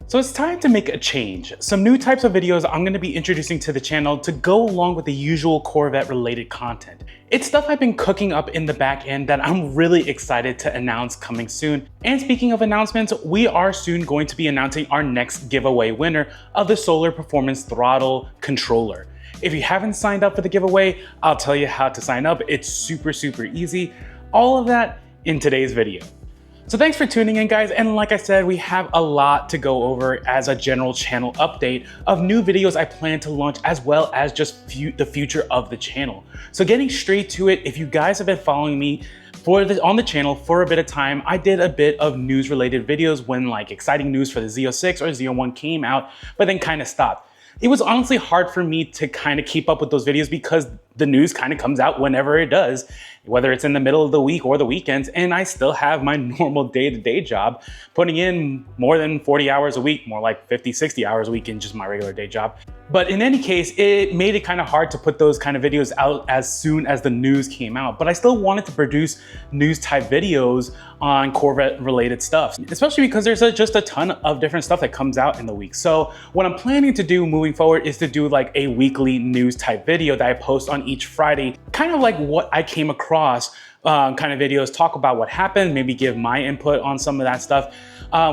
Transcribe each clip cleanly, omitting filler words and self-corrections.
So it's time to make a change. Some new types of videos I'm going to be introducing to the channel to go along with the usual Corvette related content. It's stuff I've been cooking up in the back end that I'm really excited to announce coming soon. And speaking of announcements, we are soon going to be announcing our next giveaway winner of the Solar Performance Throttle Controller. If you haven't signed up for the giveaway, I'll tell you how to sign up. It's super easy. All of that in today's video. So thanks for tuning in, guys, and like I said, we have a lot to go over as a general channel update of new videos I plan to launch, as well as just the future of the channel. So getting straight to it, if you guys have been following me on the channel for a bit of time, I did a bit of news related videos when like exciting news for the Z06 or Z01 came out, but then kind of stopped. It was honestly hard for me to kind of keep up with those videos because the news kind of comes out whenever it does, whether it's in the middle of the week or the weekends, and I still have my normal day-to-day job, putting in more than 40 hours a week, more like 50, 60 hours a week in just my regular day job. But in any case, it made it kind of hard to put those kind of videos out as soon as the news came out, but I still wanted to produce news type videos on Corvette related stuff, especially because there's just a ton of different stuff that comes out in the week. So what I'm planning to do moving forward is to do like a weekly news type video that I post on each Friday, kind of like what I came across kind of videos, talk about what happened, maybe give my input on some of that stuff,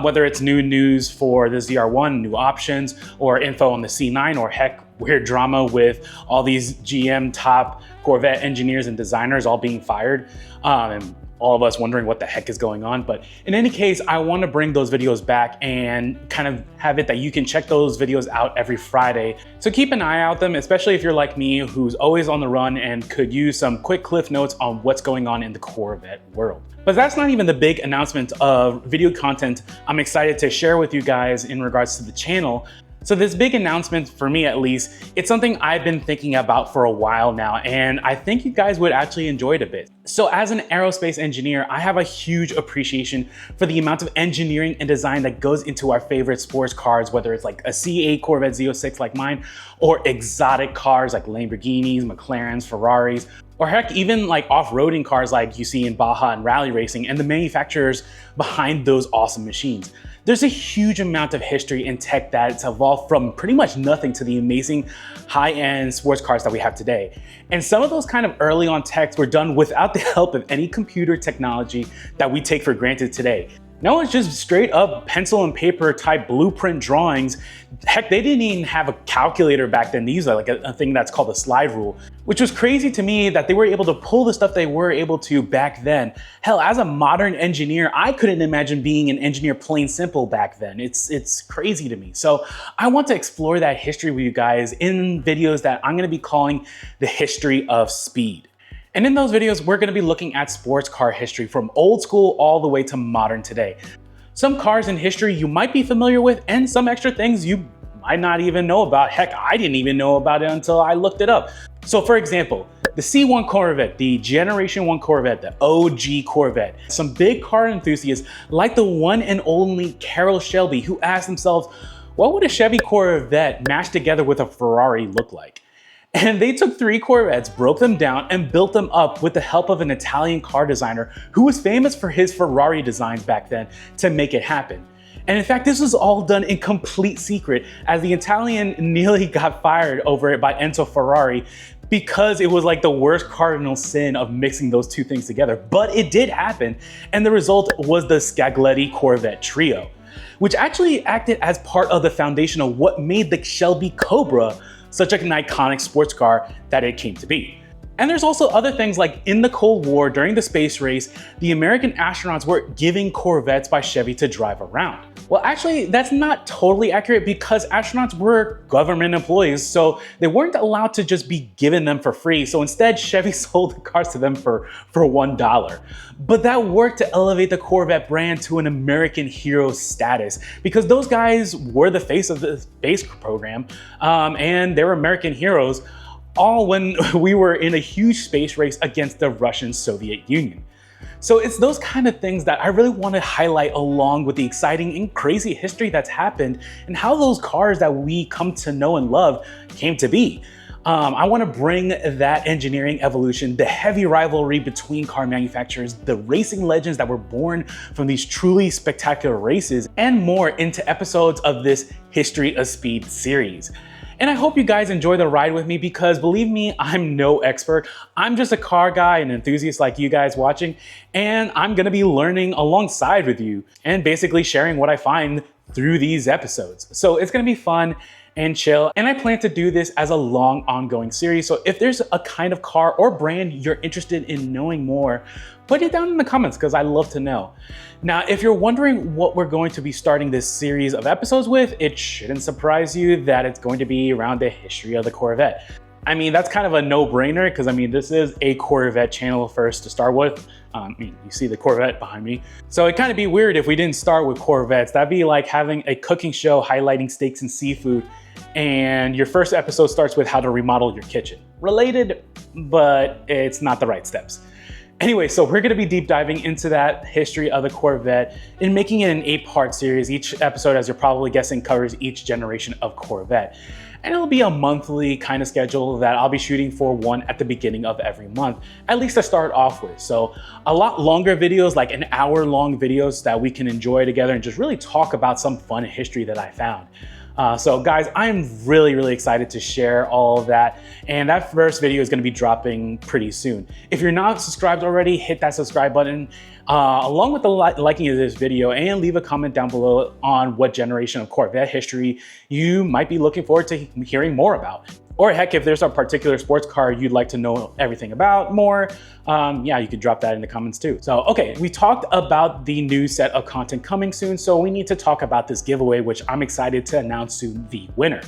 whether it's new news for the ZR1, new options, or info on the C9, or heck, weird drama with all these GM top Corvette engineers and designers all being fired, and all of us wondering what the heck is going on. But in any case, I want to bring those videos back and kind of have it that you can check those videos out every Friday. So keep an eye out them, especially if you're like me, who's always on the run and could use some quick cliff notes on what's going on in the Corvette world. But that's not even the big announcement of video content I'm excited to share with you guys in regards to the channel. So this big announcement, for me at least, it's something I've been thinking about for a while now, and I think you guys would actually enjoy it a bit. So as an aerospace engineer, I have a huge appreciation for the amount of engineering and design that goes into our favorite sports cars, whether it's like a C8 Corvette Z06 like mine, or exotic cars like Lamborghinis, McLarens, Ferraris, or heck, even like off-roading cars like you see in Baja and rally racing, and the manufacturers behind those awesome machines. There's a huge amount of history and tech that's evolved from pretty much nothing to the amazing high-end sports cars that we have today. And some of those kind of early on techs were done without the help of any computer technology that we take for granted today. No, it's just straight up pencil and paper type blueprint drawings. Heck, they didn't even have a calculator back then. They used like a thing that's called a slide rule, which was crazy to me that they were able to pull the stuff they were able to back then. Hell, as a modern engineer, I couldn't imagine being an engineer plain simple back then. It's crazy to me. So I want to explore that history with you guys in videos that I'm gonna be calling the history of speed. And in those videos, we're gonna be looking at sports car history from old school all the way to modern today. Some cars in history you might be familiar with, and some extra things you might not even know about. Heck, I didn't even know about it until I looked it up. So for example, the C1 Corvette, the Generation 1 Corvette, the OG Corvette. Some big car enthusiasts like the one and only Carroll Shelby, who asked themselves, what would a Chevy Corvette mashed together with a Ferrari look like? And they took 3 Corvettes, broke them down, and built them up with the help of an Italian car designer who was famous for his Ferrari designs back then to make it happen. And in fact, this was all done in complete secret, as the Italian nearly got fired over it by Enzo Ferrari because it was like the worst cardinal sin of mixing those two things together. But it did happen, and the result was the Scaglietti Corvette trio, which actually acted as part of the foundation of what made the Shelby Cobra such an iconic sports car that it came to be. And there's also other things like in the Cold War during the space race, the American astronauts were giving Corvettes by Chevy to drive around. Well, actually, that's not totally accurate because astronauts were government employees, so they weren't allowed to just be given them for free. So instead, Chevy sold the cars to them for $1. But that worked to elevate the Corvette brand to an American hero status because those guys were the face of the space program, and they were American heroes, all when we were in a huge space race against the Russian Soviet Union. So it's those kind of things that I really want to highlight, along with the exciting and crazy history that's happened and how those cars that we come to know and love came to be. I want to bring that engineering evolution, the heavy rivalry between car manufacturers, the racing legends that were born from these truly spectacular races, and more into episodes of this History of Speed series. And I hope you guys enjoy the ride with me because believe me, I'm no expert. I'm just a car guy and enthusiast like you guys watching, and I'm gonna be learning alongside with you and basically sharing what I find through these episodes. So it's gonna be fun and chill, and I plan to do this as a long ongoing series. So if there's a kind of car or brand you're interested in knowing more, put it down in the comments because I love to know. Now, if you're wondering what we're going to be starting this series of episodes with, it shouldn't surprise you that it's going to be around the history of the Corvette. I mean, that's kind of a no-brainer because I mean, this is a Corvette channel first to start with. You see the Corvette behind me. So it'd kind of be weird if we didn't start with Corvettes. That'd be like having a cooking show highlighting steaks and seafood, and your first episode starts with how to remodel your kitchen. Related, but it's not the right steps. Anyway, so we're gonna be deep diving into that history of the Corvette and making it an 8-part series. Each episode, as you're probably guessing, covers each generation of Corvette. And it'll be a monthly kind of schedule that I'll be shooting for one at the beginning of every month, at least to start off with. So a lot longer videos, like an hour-long videos that we can enjoy together and just really talk about some fun history that I found. So guys, I'm really excited to share all of that. And that first video is gonna be dropping pretty soon. If you're not subscribed already, hit that subscribe button along with the liking of this video, and leave a comment down below on what generation of Corvette history you might be looking forward to hearing more about. Or heck, if there's a particular sports car you'd like to know everything about more, yeah, you could drop that in the comments too. So, okay, we talked about the new set of content coming soon, so we need to talk about this giveaway, which I'm excited to announce soon the winner.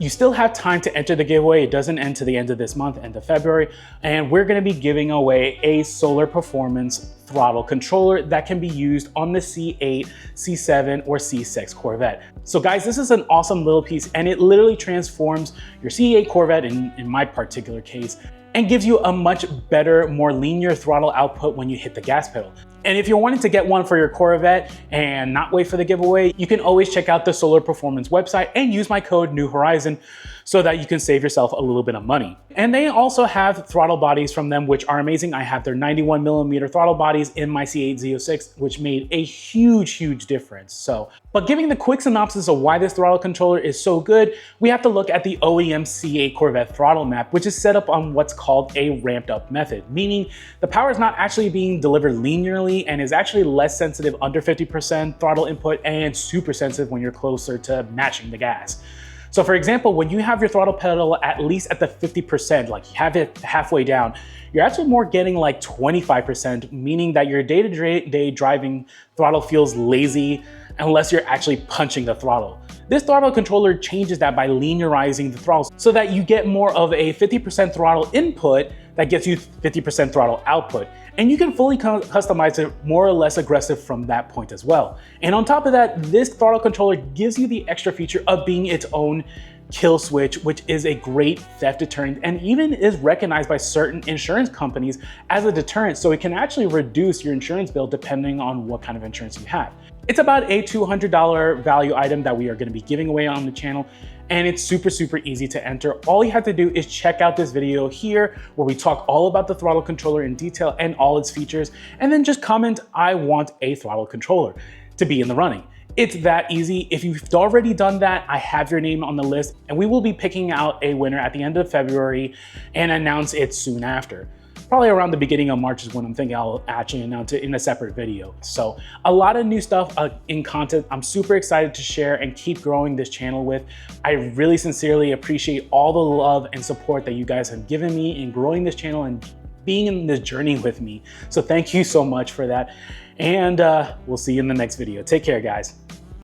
You still have time to enter the giveaway. It doesn't end to the end of this month, end of February, and we're gonna be giving away a solar performance throttle controller that can be used on the C8, C7, or C6 Corvette. So guys, this is an awesome little piece, and it literally transforms your C8 Corvette, in my particular case, and gives you a much better, more linear throttle output when you hit the gas pedal. And if you're wanting to get one for your Corvette and not wait for the giveaway, you can always check out the Solar Performance website and use my code New Horizon so that you can save yourself a little bit of money. And they also have throttle bodies from them, which are amazing. I have their 91mm throttle bodies in my C8 Z06, which made a huge difference. So, but giving the quick synopsis of why this throttle controller is so good, we have to look at the OEM C8 Corvette throttle map, which is set up on what's called a ramped up method, meaning the power is not actually being delivered linearly and is actually less sensitive under 50% throttle input and super sensitive when you're closer to matching the gas. So for example, when you have your throttle pedal at least at the 50%, like you have it halfway down, you're actually more getting like 25%, meaning that your day-to-day driving throttle feels lazy unless you're actually punching the throttle. This throttle controller changes that by linearizing the throttle so that you get more of a 50% throttle input that gets you 50% throttle output. And you can fully customize it more or less aggressive from that point as well. And on top of that, this throttle controller gives you the extra feature of being its own kill switch, which is a great theft deterrent and even is recognized by certain insurance companies as a deterrent, so it can actually reduce your insurance bill depending on what kind of insurance you have. It's about a $200 value item that we are going to be giving away on the channel, and it's super easy to enter. All you have to do is check out this video here where we talk all about the throttle controller in detail and all its features, and then just comment, "I want a throttle controller," to be in the running. It's that easy. If you've already done that, I have your name on the list, and we will be picking out a winner at the end of February and announce it soon after. Probably around the beginning of March is when I'm thinking I'll actually announce it in a separate video. So a lot of new stuff in content I'm super excited to share and keep growing this channel with. I really sincerely appreciate all the love and support that you guys have given me in growing this channel and being in this journey with me. So thank you so much for that. And we'll see you in the next video. Take care, guys.